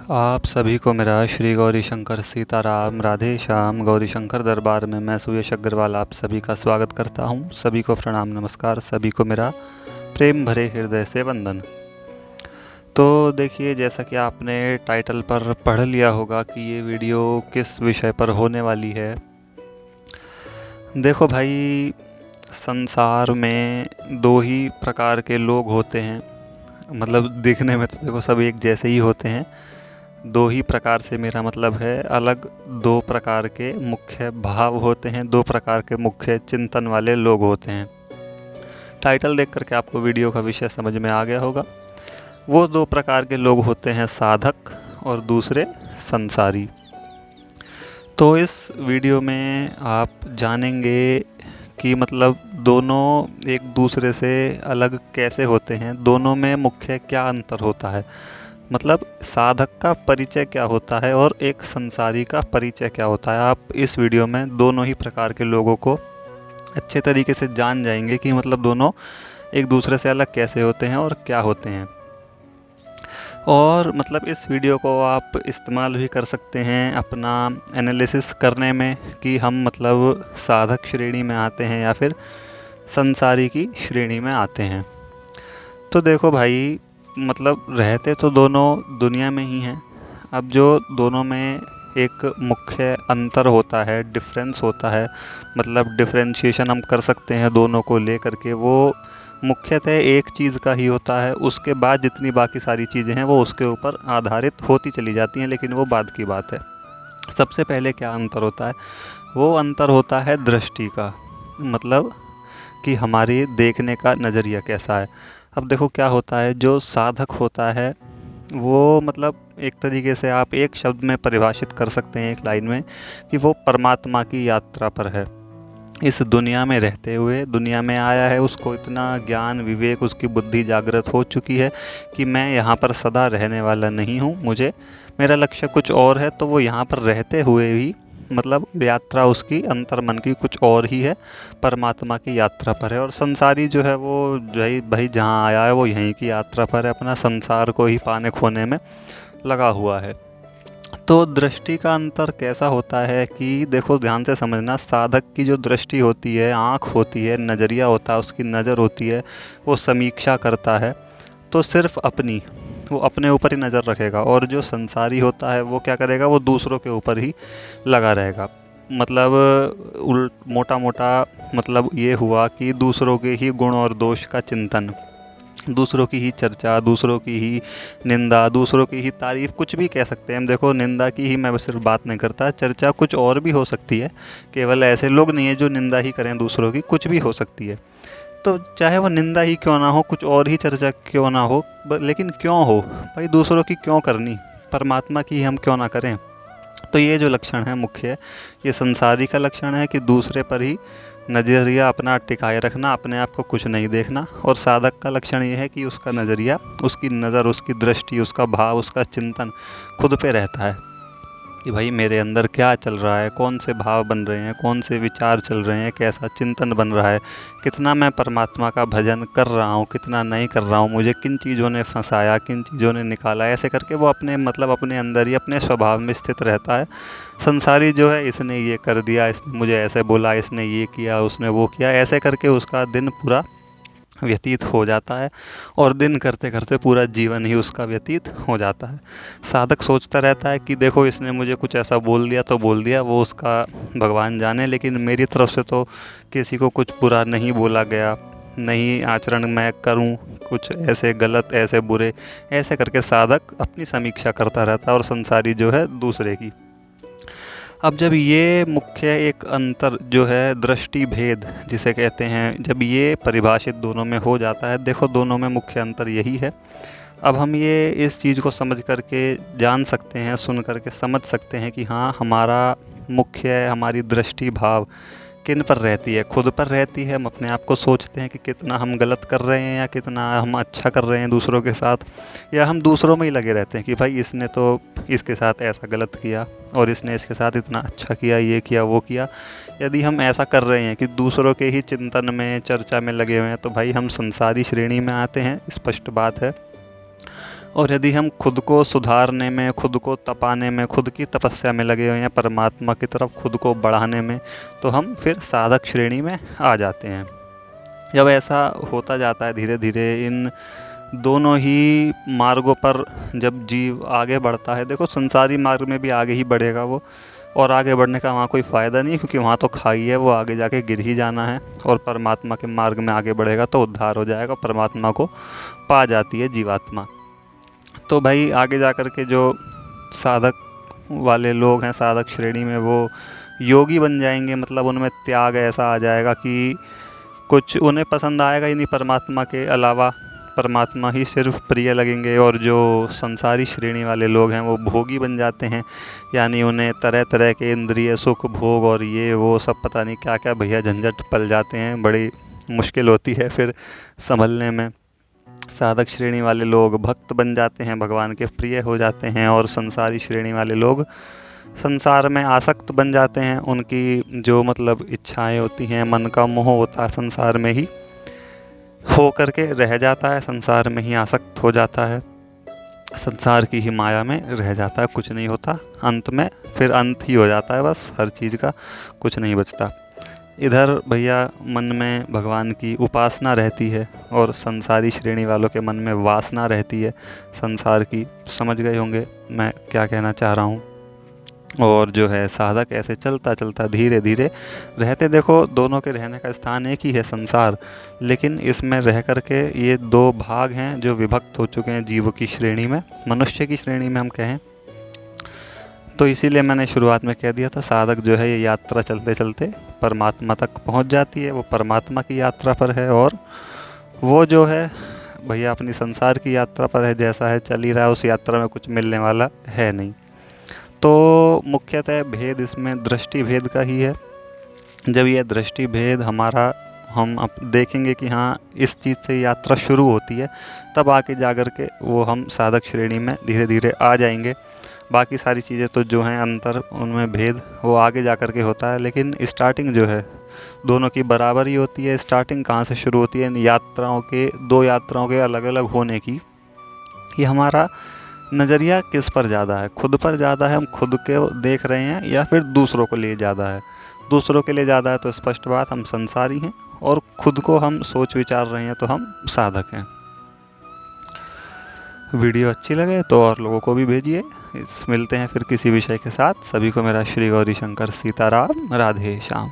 आप सभी को मेरा श्री गौरी शंकर सीताराम राधे श्याम गौरी शंकर दरबार में मैं सुयश अग्रवाल आप सभी का स्वागत करता हूं। सभी को प्रणाम नमस्कार, सभी को मेरा प्रेम भरे हृदय से वंदन। तो देखिए, जैसा कि आपने टाइटल पर पढ़ लिया होगा कि ये वीडियो किस विषय पर होने वाली है। देखो भाई, संसार में दो ही प्रकार के लोग होते हैं। मतलब दिखने में तो देखो सब एक जैसे ही होते हैं। दो ही प्रकार से मेरा मतलब है, अलग दो प्रकार के मुख्य भाव होते हैं, दो प्रकार के मुख्य चिंतन वाले लोग होते हैं। टाइटल देख करके आपको वीडियो का विषय समझ में आ गया होगा। वो दो प्रकार के लोग होते हैं, साधक और दूसरे संसारी। तो इस वीडियो में आप जानेंगे कि मतलब दोनों एक दूसरे से अलग कैसे होते हैं, दोनों में मुख्य क्या अंतर होता है, मतलब साधक का परिचय क्या होता है और एक संसारी का परिचय क्या होता है। आप इस वीडियो में दोनों ही प्रकार के लोगों को अच्छे तरीके से जान जाएंगे कि मतलब दोनों एक दूसरे से अलग कैसे होते हैं और क्या होते हैं। और मतलब इस वीडियो को आप इस्तेमाल भी कर सकते हैं अपना एनालिसिस करने में कि हम मतलब साधक श्रेणी में आते हैं या फिर संसारी की श्रेणी में आते हैं। तो देखो भाई, मतलब रहते तो दोनों दुनिया में ही हैं। अब जो दोनों में एक मुख्य अंतर होता है, डिफरेंस होता है, मतलब डिफरेंशिएशन हम कर सकते हैं दोनों को ले करके, वो मुख्यतः एक चीज़ का ही होता है। उसके बाद जितनी बाकी सारी चीज़ें हैं वो उसके ऊपर आधारित होती चली जाती हैं, लेकिन वो बाद की बात है। सबसे पहले क्या अंतर होता है? वो अंतर होता है दृष्टि का, मतलब कि हमारी देखने का नज़रिया कैसा है। अब देखो क्या होता है, जो साधक होता है वो मतलब एक तरीके से आप एक शब्द में परिभाषित कर सकते हैं, एक लाइन में, कि वो परमात्मा की यात्रा पर है। इस दुनिया में रहते हुए दुनिया में आया है, उसको इतना ज्ञान विवेक, उसकी बुद्धि जागृत हो चुकी है कि मैं यहाँ पर सदा रहने वाला नहीं हूँ, मुझे मेरा लक्ष्य कुछ और है। तो वो यहाँ पर रहते हुए भी मतलब यात्रा उसकी अंतर्मन की कुछ और ही है, परमात्मा की यात्रा पर है। और संसारी जो है वो भाई जहाँ आया है वो यहीं की यात्रा पर है, अपना संसार को ही पाने खोने में लगा हुआ है। तो दृष्टि का अंतर कैसा होता है कि देखो ध्यान से समझना, साधक की जो दृष्टि होती है, आँख होती है, नज़रिया होता है, उसकी नज़र होती है, वो समीक्षा करता है तो सिर्फ अपनी, वो अपने ऊपर ही नज़र रखेगा। और जो संसारी होता है वो क्या करेगा, वो दूसरों के ऊपर ही लगा रहेगा। मतलब मोटा मोटा मतलब ये हुआ कि दूसरों के ही गुण और दोष का चिंतन, दूसरों की ही चर्चा, दूसरों की ही निंदा, दूसरों की ही तारीफ़, कुछ भी कह सकते हैं हम। देखो निंदा की ही मैं सिर्फ बात नहीं करता, चर्चा कुछ और भी हो सकती है। केवल ऐसे लोग नहीं है जो निंदा ही करें दूसरों की, कुछ भी हो सकती है। तो चाहे वो निंदा ही क्यों ना हो, कुछ और ही चर्चा क्यों ना हो, लेकिन क्यों हो भाई, दूसरों की क्यों करनी, परमात्मा की हम क्यों ना करें। तो ये जो लक्षण है मुख्य, ये संसारी का लक्षण है कि दूसरे पर ही नज़रिया अपना टिकाए रखना, अपने आप को कुछ नहीं देखना। और साधक का लक्षण ये है कि उसका नज़रिया, उसकी नज़र, उसकी दृष्टि, उसका भाव, उसका चिंतन खुद पे रहता है कि भाई मेरे अंदर क्या चल रहा है, कौन से भाव बन रहे हैं, कौन से विचार चल रहे हैं, कैसा चिंतन बन रहा है, कितना मैं परमात्मा का भजन कर रहा हूँ, कितना नहीं कर रहा हूँ, मुझे किन चीज़ों ने फंसाया, किन चीज़ों ने निकाला। ऐसे करके वो अपने मतलब अपने अंदर ही अपने स्वभाव में स्थित रहता है। संसारी जो है, इसने ये कर दिया, इसने मुझे ऐसे बोला, इसने ये किया, उसने वो किया, ऐसे करके उसका दिन पूरा व्यतीत हो जाता है। और दिन करते करते पूरा जीवन ही उसका व्यतीत हो जाता है। साधक सोचता रहता है कि देखो इसने मुझे कुछ ऐसा बोल दिया तो बोल दिया, वो उसका भगवान जाने, लेकिन मेरी तरफ से तो किसी को कुछ बुरा नहीं बोला गया, नहीं आचरण मैं करूं कुछ ऐसे गलत, ऐसे बुरे, ऐसे करके साधक अपनी समीक्षा करता रहता है और संसारी जो है दूसरे की। अब जब ये मुख्य एक अंतर जो है, दृष्टि भेद जिसे कहते हैं, जब ये परिभाषित दोनों में हो जाता है, देखो दोनों में मुख्य अंतर यही है। अब हम ये इस चीज़ को समझ करके जान सकते हैं, सुन करके समझ सकते हैं कि हाँ, हमारा मुख्य, हमारी दृष्टि भाव किन पर रहती है, खुद पर रहती है। हम अपने आप को सोचते हैं कि कितना हम गलत कर रहे हैं या कितना हम अच्छा कर रहे हैं दूसरों के साथ, या हम दूसरों में ही लगे रहते हैं कि भाई इसने तो इसके साथ ऐसा गलत किया और इसने इसके साथ इतना अच्छा किया, ये किया वो किया। यदि हम ऐसा कर रहे हैं कि दूसरों के ही चिंतन में, चर्चा में लगे हुए हैं, तो भाई हम संसारी श्रेणी में आते हैं, स्पष्ट बात है। और यदि हम खुद को सुधारने में, खुद को तपाने में, खुद की तपस्या में लगे हुए हैं, परमात्मा की तरफ खुद को बढ़ाने में, तो हम फिर साधक श्रेणी में आ जाते हैं। जब ऐसा होता जाता है धीरे धीरे इन दोनों ही मार्गों पर जब जीव आगे बढ़ता है, देखो संसारी मार्ग में भी आगे ही बढ़ेगा वो, और आगे बढ़ने का वहाँ कोई फ़ायदा नहीं, क्योंकि वहाँ तो खाई है, वो आगे जाके गिर ही जाना है। और परमात्मा के मार्ग में आगे बढ़ेगा तो उद्धार हो जाएगा, परमात्मा को पा जाती है जीवात्मा। तो भाई आगे जा कर के जो साधक वाले लोग हैं, साधक श्रेणी में, वो योगी बन जाएंगे। मतलब उनमें त्याग ऐसा आ जाएगा कि कुछ उन्हें पसंद आएगा ही नहीं परमात्मा के अलावा, परमात्मा ही सिर्फ प्रिय लगेंगे। और जो संसारी श्रेणी वाले लोग हैं वो भोगी बन जाते हैं, यानी उन्हें तरह तरह के इंद्रिय सुख भोग और ये वो सब पता नहीं क्या क्या भैया झंझट पल जाते हैं, बड़ी मुश्किल होती है फिर संभलने में। साधक श्रेणी वाले लोग भक्त बन जाते हैं, भगवान के प्रिय हो जाते हैं, और संसारी श्रेणी वाले लोग संसार में आसक्त बन जाते हैं। उनकी जो मतलब इच्छाएं होती हैं, मन का मोह होता है, संसार में ही हो करके रह जाता है, संसार में ही आसक्त हो जाता है, संसार की ही माया में रह जाता है, कुछ नहीं होता। अंत में फिर अंत ही हो जाता है, बस हर चीज़ का कुछ नहीं बचता। इधर भैया मन में भगवान की उपासना रहती है, और संसारी श्रेणी वालों के मन में वासना रहती है संसार की। समझ गए होंगे मैं क्या कहना चाह रहा हूँ। और जो है साधक ऐसे चलता चलता धीरे धीरे रहते, देखो दोनों के रहने का स्थान एक ही है, संसार, लेकिन इसमें रह करके ये दो भाग हैं जो विभक्त हो चुके हैं जीव की श्रेणी में, मनुष्य की श्रेणी में हम कहें तो। इसीलिए मैंने शुरुआत में कह दिया था, साधक जो है ये यात्रा चलते चलते परमात्मा तक पहुंच जाती है, वो परमात्मा की यात्रा पर है। और वो जो है भैया अपनी संसार की यात्रा पर है, जैसा है चल ही रहा है, उस यात्रा में कुछ मिलने वाला है नहीं। तो मुख्यतः भेद इसमें दृष्टि भेद का ही है। जब यह दृष्टि भेद हमारा हम अब देखेंगे कि हाँ इस चीज़ से यात्रा शुरू होती है, तब आके जा कर के वो हम साधक श्रेणी में धीरे धीरे आ जाएंगे। बाकी सारी चीज़ें तो जो हैं अंतर, उनमें भेद वो आगे जा कर के होता है, लेकिन स्टार्टिंग जो है दोनों की बराबर ही होती है। स्टार्टिंग कहाँ से शुरू होती है, इन यात्राओं के, दो यात्राओं के अलग अलग होने की। ये हमारा नज़रिया किस पर ज़्यादा है, खुद पर ज़्यादा है, हम खुद के देख रहे हैं, या फिर दूसरों को लिए ज़्यादा है। दूसरों के लिए ज़्यादा है तो स्पष्ट बात हम संसारी हैं, और खुद को हम सोच विचार रहे हैं तो हम साधक हैं। वीडियो अच्छी लगे तो और लोगों को भी भेजिए। मिलते हैं फिर किसी विषय के साथ। सभी को मेरा श्री गौरी शंकर सीताराम, राधे श्याम।